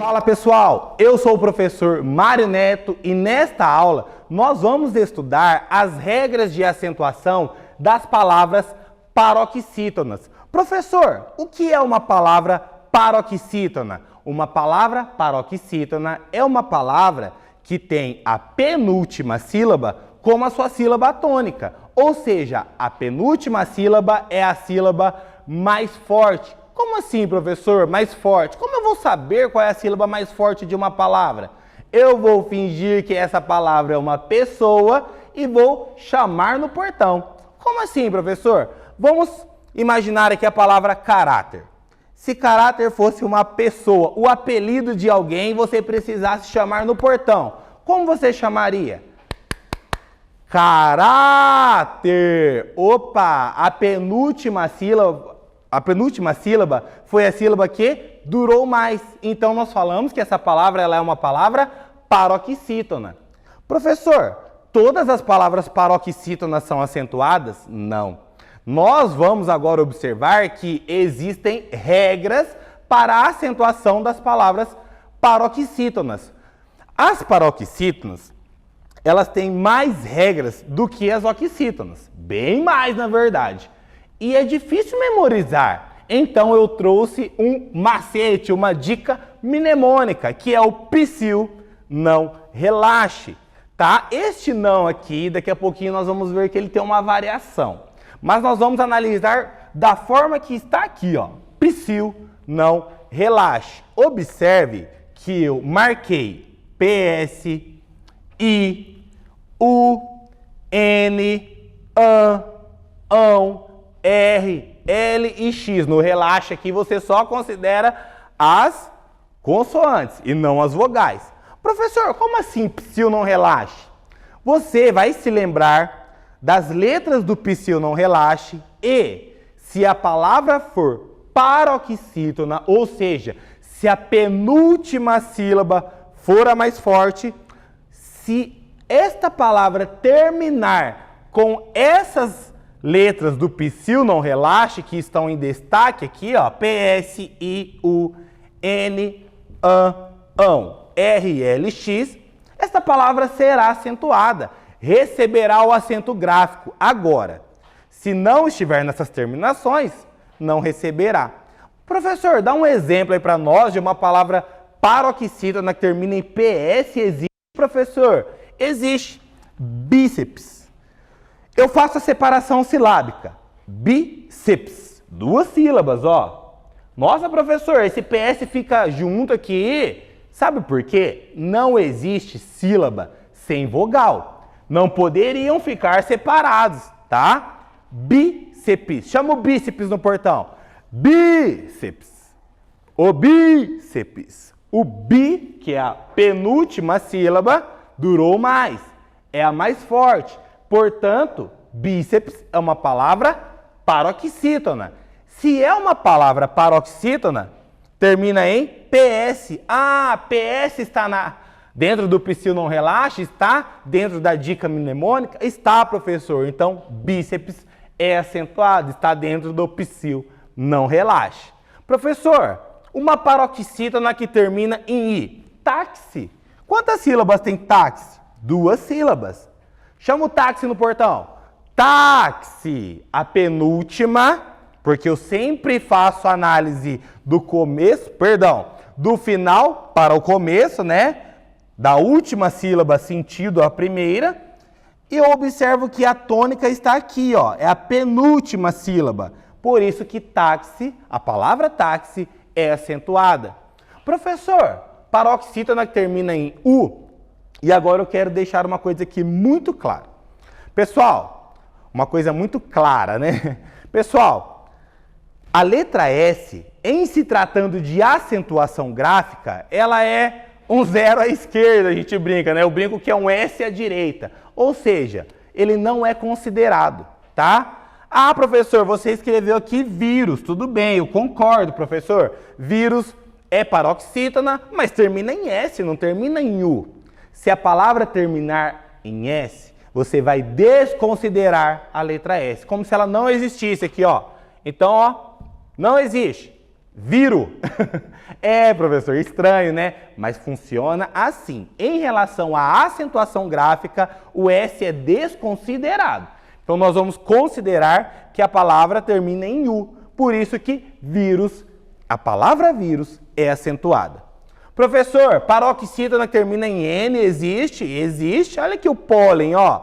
Fala pessoal, eu sou o professor Mário Neto e nesta aula nós vamos estudar as regras de acentuação das palavras paroxítonas. Professor, o que é uma palavra paroxítona? Uma palavra paroxítona é uma palavra que tem a penúltima sílaba como a sua sílaba tônica, ou seja, a penúltima sílaba é a sílaba mais forte. Como assim, professor? Mais forte? Como eu vou saber qual é a sílaba mais forte de uma palavra? Eu vou fingir que essa palavra é uma pessoa e vou chamar no portão. Como assim, professor? Vamos imaginar aqui a palavra caráter. Se caráter fosse uma pessoa, o apelido de alguém, você precisasse chamar no portão. Como você chamaria? Caráter! Opa! A penúltima sílaba foi a sílaba que durou mais. Então, nós falamos que essa palavra ela é uma palavra paroxítona. Professor, todas as palavras paroxítonas são acentuadas? Não. Nós vamos agora observar que existem regras para a acentuação das palavras paroxítonas. As paroxítonas, elas têm mais regras do que as oxítonas. Bem mais, na verdade. E é difícil memorizar. Então eu trouxe um macete, uma dica mnemônica, que é o psiu, não relaxe, tá? Este não aqui, daqui a pouquinho nós vamos ver que ele tem uma variação. Mas nós vamos analisar da forma que está aqui, ó. Psiu, não relaxe. Observe que eu marquei PS, I, U, N, ão, R, L e X. No relaxe aqui você só considera as consoantes e não as vogais. Professor, como assim psiu não relaxe? Você vai se lembrar das letras do psiu não relaxe e se a palavra for paroxítona, ou seja, se a penúltima sílaba for a mais forte, se esta palavra terminar com essas letras do psiu não relaxe, que estão em destaque aqui, ó, PS, I, U, N, ão, R, L, X, esta palavra será acentuada, receberá o acento gráfico. Agora, se não estiver nessas terminações, não receberá. Professor, dá um exemplo aí para nós de uma palavra paroxítona que termina em PS. Existe, professor? Existe. Bíceps. Eu faço a separação silábica. Bíceps. 2 sílabas, ó. Nossa, professor, esse PS fica junto aqui. Sabe por quê? Não existe sílaba sem vogal. Não poderiam ficar separados, tá? Bíceps. Chama o bíceps no portão. Bíceps. O bíceps. O bi, que é a penúltima sílaba, durou mais. É a mais forte. Portanto, bíceps é uma palavra paroxítona. Se é uma palavra paroxítona, termina em PS. Ah, PS está dentro do psiu não relaxe? Está dentro da dica mnemônica? Está, professor. Então, bíceps é acentuado, está dentro do psiu não relaxe. Professor, uma paroxítona que termina em I. Táxi. Quantas sílabas tem táxi? 2 sílabas. Chama o táxi no portão. Táxi. A penúltima, porque eu sempre faço análise do começo, do final para o começo, né? Da última sílaba sentido a primeira. E eu observo que a tônica está aqui, ó. É a penúltima sílaba. Por isso que táxi, a palavra táxi, é acentuada. Professor, paroxítona que termina em U. E agora eu quero deixar uma coisa aqui muito clara. Pessoal, uma coisa muito clara, né? Pessoal, a letra S, em se tratando de acentuação gráfica, ela é um 0 à esquerda, a gente brinca, né? Eu brinco que é um S à direita. Ou seja, ele não é considerado, tá? Ah, professor, você escreveu aqui vírus. Tudo bem, eu concordo, professor. Vírus é paroxítona, mas termina em S, não termina em U. Se a palavra terminar em S, você vai desconsiderar a letra S, como se ela não existisse aqui, ó. Então, ó, não existe. Viro. É, professor, estranho, né? Mas funciona assim. Em relação à acentuação gráfica, o S é desconsiderado. Então, nós vamos considerar que a palavra termina em U. Por isso que vírus, a palavra vírus, é acentuada. Professor, paroxítona que termina em N existe? Existe. Olha aqui o pólen, ó.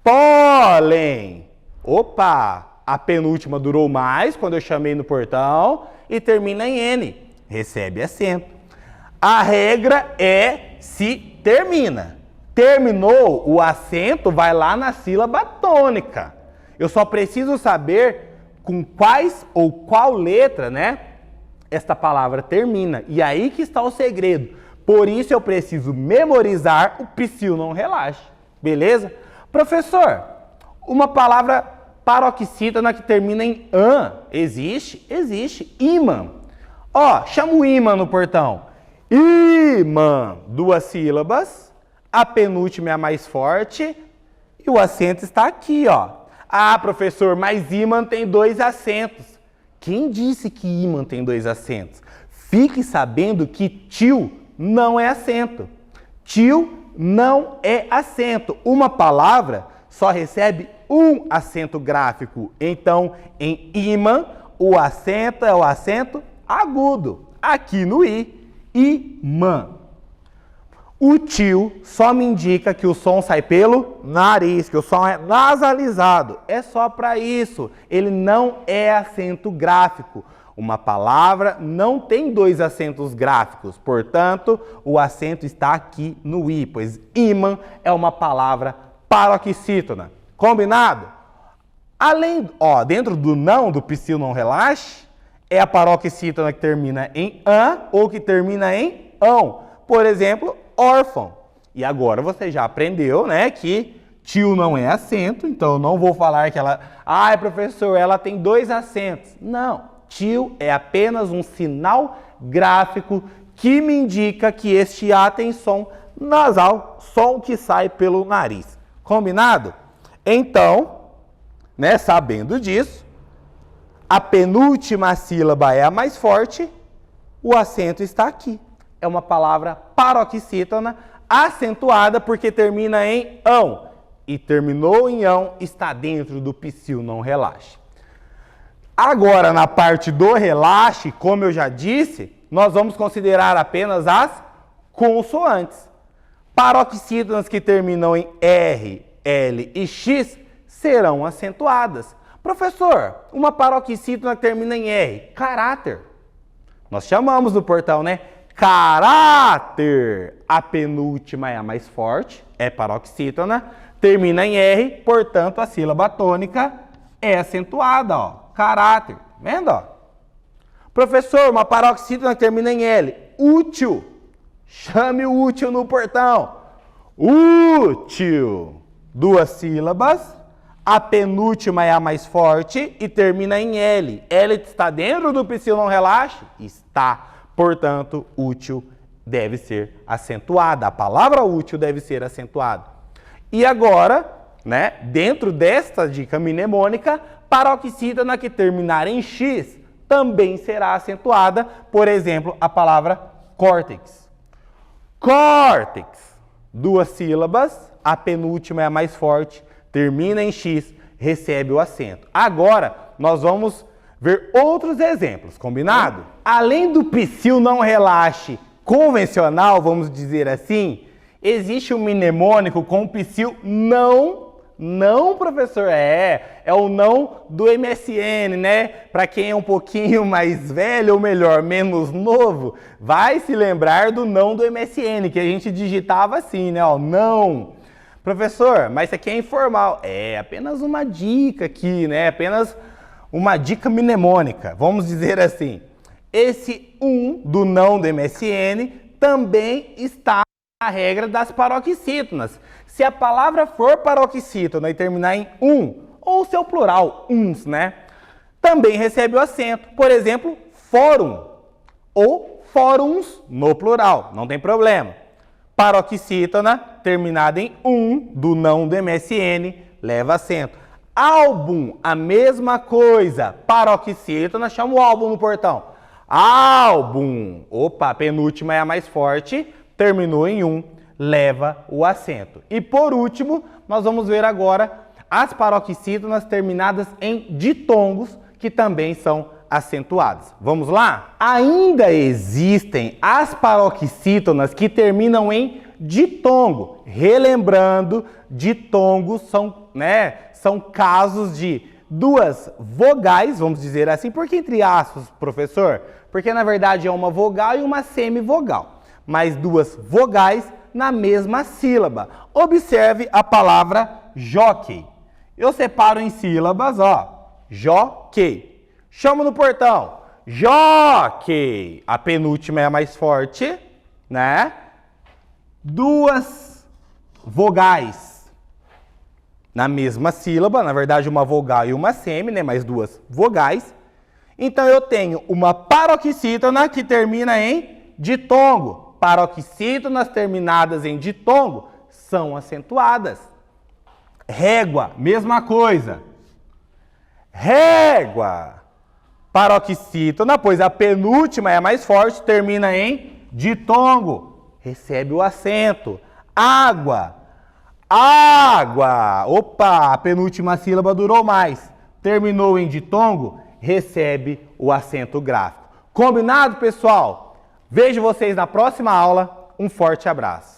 Pólen. Opa! A penúltima durou mais quando eu chamei no portão e termina em N. Recebe acento. A regra é se termina. Terminou, o acento vai lá na sílaba tônica. Eu só preciso saber com quais ou qual letra, né, esta palavra termina. E aí que está o segredo. Por isso eu preciso memorizar o psil não relaxe. Beleza? Professor, uma palavra paroxítona que termina em an existe? Existe. Imã. Ó, chama o imã no portão. Imã. 2 sílabas. A penúltima é a mais forte. E o acento está aqui, ó. Ah, professor, mas ímã tem 2 acentos. Quem disse que ímã tem 2 acentos? Fique sabendo que tio não é acento. Tio não é acento. Uma palavra só recebe um acento gráfico. Então, em imã, o acento é o acento agudo. Aqui no i, imã. O tio só me indica que o som sai pelo nariz, que o som é nasalizado. É só para isso. Ele não é acento gráfico. Uma palavra não tem 2 acentos gráficos. Portanto, o acento está aqui no i, pois imã é uma palavra paroxítona. Combinado? Além, ó, dentro do não, do psil não relaxe, é a paroxítona que termina em an ou que termina em ão. Por exemplo, órfão. E agora você já aprendeu, né, que tio não é acento, então eu não vou falar que ela... Ah, professor, ela tem 2 acentos. Não, tio é apenas um sinal gráfico que me indica que este A tem som nasal, som que sai pelo nariz. Combinado? Então, né, sabendo disso, a penúltima sílaba é a mais forte, o acento está aqui. É uma palavra paroxítona acentuada porque termina em ão. E terminou em ão, está dentro do psil não relaxe. Agora, na parte do relaxe, como eu já disse, nós vamos considerar apenas as consoantes. Paroxítonas que terminam em R, L e X serão acentuadas. Professor, uma paroxítona que termina em R, caráter. Nós chamamos no portão, né? Caráter. A penúltima é a mais forte, é paroxítona, termina em R, portanto a sílaba tônica é acentuada, ó. Caráter. Vendo, ó? Professor, uma paroxítona que termina em L, útil. Chame o útil no portão. Útil. 2 sílabas. A penúltima é a mais forte e termina em L. L está dentro do psil não relaxe? Está. Portanto, útil deve ser acentuada. A palavra útil deve ser acentuada. E agora, né, dentro desta dica mnemônica, paroxítona que terminar em X também será acentuada. Por exemplo, a palavra córtex. Córtex. 2 sílabas, a penúltima é a mais forte, termina em X, recebe o acento. Agora, nós vamos ver outros exemplos, combinado? Além do psil não relaxe convencional, vamos dizer assim, existe um mnemônico com o psil não, professor, é o não do MSN, né? Para quem é um pouquinho mais velho, ou melhor, menos novo, vai se lembrar do não do MSN, que a gente digitava assim, né? Ó, não. Professor, mas isso aqui é informal. É apenas uma dica aqui, né? Apenas uma dica mnemônica, vamos dizer assim. Esse do não do MSN também está na regra das paroxítonas. Se a palavra for paroxítona e terminar em ou seu plural, uns, né? Também recebe o acento. Por exemplo, fórum ou fóruns no plural, não tem problema. Paroxítona terminada em do não do MSN leva acento. Álbum, a mesma coisa. Paroxítona, chama o álbum no portão. Álbum. Opa, a penúltima é a mais forte, terminou em um, leva o acento. E por último, nós vamos ver agora as paroxítonas terminadas em ditongos, que também são acentuadas. Vamos lá? Ainda existem as paroxítonas que terminam em ditongo. Relembrando, ditongos são casos de duas vogais, vamos dizer assim. Por que entre aspas, professor? Porque na verdade é uma vogal e uma semivogal, mas duas vogais na mesma sílaba. Observe a palavra jockey. Eu separo em sílabas, ó. Jockey. Chamo no portão. Jockey. A penúltima é a mais forte, né? Duas vogais na mesma sílaba, na verdade uma vogal e uma semi, né? Mais duas vogais. Então eu tenho uma paroxítona que termina em ditongo. Paroxítonas terminadas em ditongo são acentuadas. Régua, mesma coisa. Régua. Paroxítona, pois a penúltima é a mais forte, termina em ditongo. Recebe o acento. Água. Água. Opa, a penúltima sílaba durou mais. Terminou em ditongo, recebe o acento gráfico. Combinado, pessoal? Vejo vocês na próxima aula. Um forte abraço.